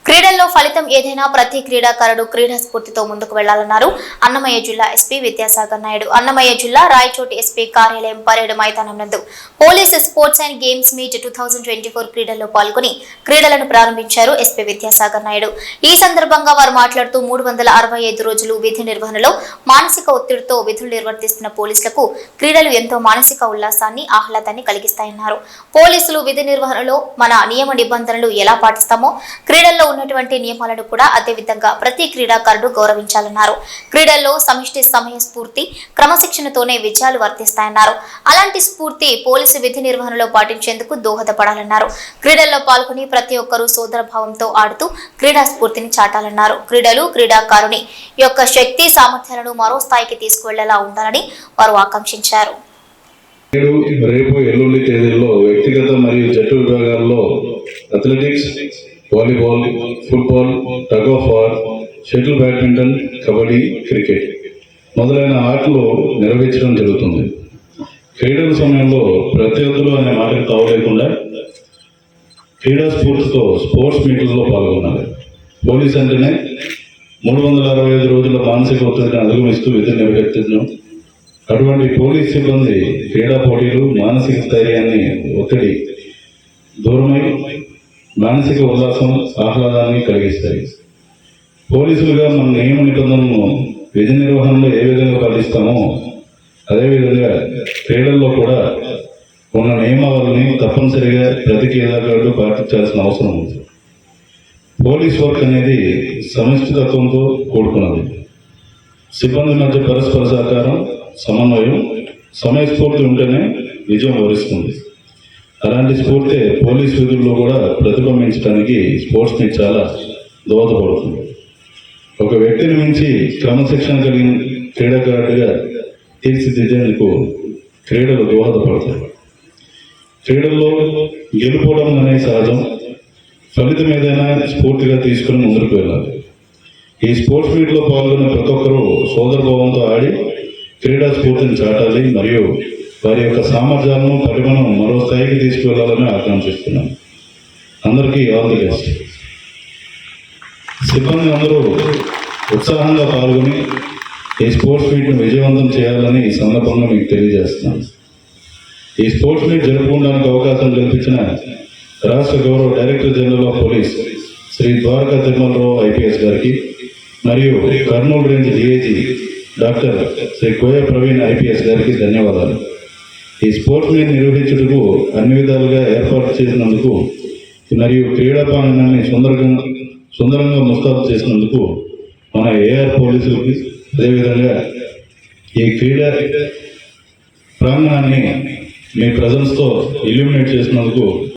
క్రీడల్లో ఫలితం ఏదైనా ప్రతి క్రీడాకారుడు క్రీడా స్ఫూర్తితో ముందుకు వెళ్లాలన్నారు అన్నమయ్య జిల్లా ఎస్పీ విద్యాసాగర్ నాయుడు. అన్నమయ్య జిల్లా రాయచోటి ఎస్పీ కార్యాలయం పరేడ్ మైదానం నందు police sports and games meet 2024 క్రీడల్లో పాల్గొని క్రీడలను ప్రారంభించారు ఎస్పీ విద్యాసాగర్ నాయుడు. ఈ సందర్భంగా వారు మాట్లాడుతూ 365 రోజులు విధి నిర్వహణలో మానసిక ఒత్తిడితో విధులు నిర్వర్తిస్తున్న పోలీసులకు క్రీడలు ఎంతో మానసిక ఉల్లాసాన్ని ఆహ్లాదాన్ని కలిగిస్తాయన్నారు. పోలీసులు విధి నిర్వహణలో మన నియమ నిబంధనలు ఎలా పాటిస్తామో క్రీడల్లో ఉన్నటువంటి నియమాలను కూడా అదే విధంగా ప్రతి క్రీడాకారుడు గౌరవించాలన్నారు. క్రీడల్లో సమిష్టి సమయ స్ఫూర్తి క్రమశిక్షణతోనే విజయాలు వర్తిస్తాయన్నారు. అలాంటి స్ఫూర్తి పోలీసు విధి నిర్వహణలో పాటించేందుకు దోహదపడాలన్నారు. క్రీడల్లో పాల్గొని ప్రతి ఒక్కరూ సోదర భావంతో ఆడుతూ క్రీడా స్ఫూర్తిని చాటాలన్నారు. క్రీడలు క్రీడాకారుని యొక్క శక్తి సామర్థ్యాలను మరో స్థాయికి తీసుకువెళ్లేలా ఉండాలని వారు ఆకాంక్షించారు. రేపు ఎల్లుండి తేదీల్లో వ్యక్తిగత మరియు జట్టు విభాగాల్లో athletics, volleyball, football, tug of war, shuttle badminton, kabaddi, cricket మొదలైన ఆటలు నిర్వహించడం జరుగుతుంది. క్రీడల సమయంలో ప్రత్యర్థులు అనే మాటకు తావలేకుండా క్రీడా స్ఫూర్తితో స్పోర్ట్స్ మీట్లలో పాల్గొన్నారు. పోలీస్ అంటేనే 365 రోజుల మానసిక ఒత్తిడిని అధిగమిస్తూ విధులు నిర్వర్తించడం. అటువంటి పోలీస్ సిబ్బంది క్రీడా పోటీలు మానసిక స్థైర్యాన్ని ఒత్తిడి దూరమై మానసిక ఉల్లాసం ఆహ్లాదాన్ని కలిగిస్తాయి. పోలీసులుగా మన నియమ నిబంధనలను విధి నిర్వహణలో ఏ విధంగా పాటిస్తామో అదేవిధంగా క్రీడల్లో కూడా ఉన్న నియమావళిని తప్పనిసరిగా ప్రతి క్రీడాకారుడు పాటించాల్సిన అవసరం ఉంది. పోలీస్ వర్క్ అనేది సమిష్టితత్వంతో కూడుకున్నది. సిబ్బంది మధ్య పరస్పర సహకారం, సమన్వయం, సమయస్ఫూర్తి ఉంటేనే విజయం వరిస్తుంది. అలాంటి స్ఫూర్తి పోలీస్ విధుల్లో కూడా ప్రతిబింబించడానికి స్పోర్ట్స్ మీట్ చాలా దోహదపడుతుంది. ఒక వ్యక్తిని మించి క్రమశిక్షణ కలిగిన క్రీడాకారుడిగా తీర్చిదిద్దేందుకు క్రీడలు దోహదపడతాయి. క్రీడల్లో గెలుపోవడం అనేది సహజం. ఫలితం ఏదైనా స్ఫూర్తిగా తీసుకుని ముందుకు వెళ్ళాలి. ఈ స్పోర్ట్స్ మీట్లో పాల్గొన్న ప్రతి ఒక్కరూ సోదరభావంతో ఆడి క్రీడా స్ఫూర్తిని చాటాలి మరియు వారి యొక్క సామర్థ్యాలను పరిమాణం మరో స్థాయికి తీసుకువెళ్లాలని ఆకాంక్షిస్తున్నాం. అందరికీ ఆల్ ది బెస్ట్. సిబ్బంది అందరూ ఉత్సాహంగా పాల్గొని ఈ స్పోర్ట్స్ మీట్ను విజయవంతం చేయాలని ఈ సందర్భంగా మీకు తెలియజేస్తున్నాను. ఈ స్పోర్ట్స్ మీట్ జరుపుకోవడానికి అవకాశం కల్పించిన రాష్ట్ర గౌరవ director general of police Shri Dwaraka Tirumalarao IPS గారికి మరియు Kurnool range DIG doctor Shri Koya Praveen IPS గారికి ధన్యవాదాలు. ఈ స్పోర్ట్స్ మీట్ నిర్వహించుటకు అన్ని విధాలుగా ఏర్పాటు చేసినందుకు మరియు క్రీడా ప్రాంగణాన్ని సుందరంగా ముస్తాబు చేసినందుకు మన ఏఆర్ పోలీసులకి, అదేవిధంగా ఈ క్రీడా ప్రాంగణాన్ని మీ ప్రజెన్స్తో ఇల్యూమినేట్ చేసినందుకు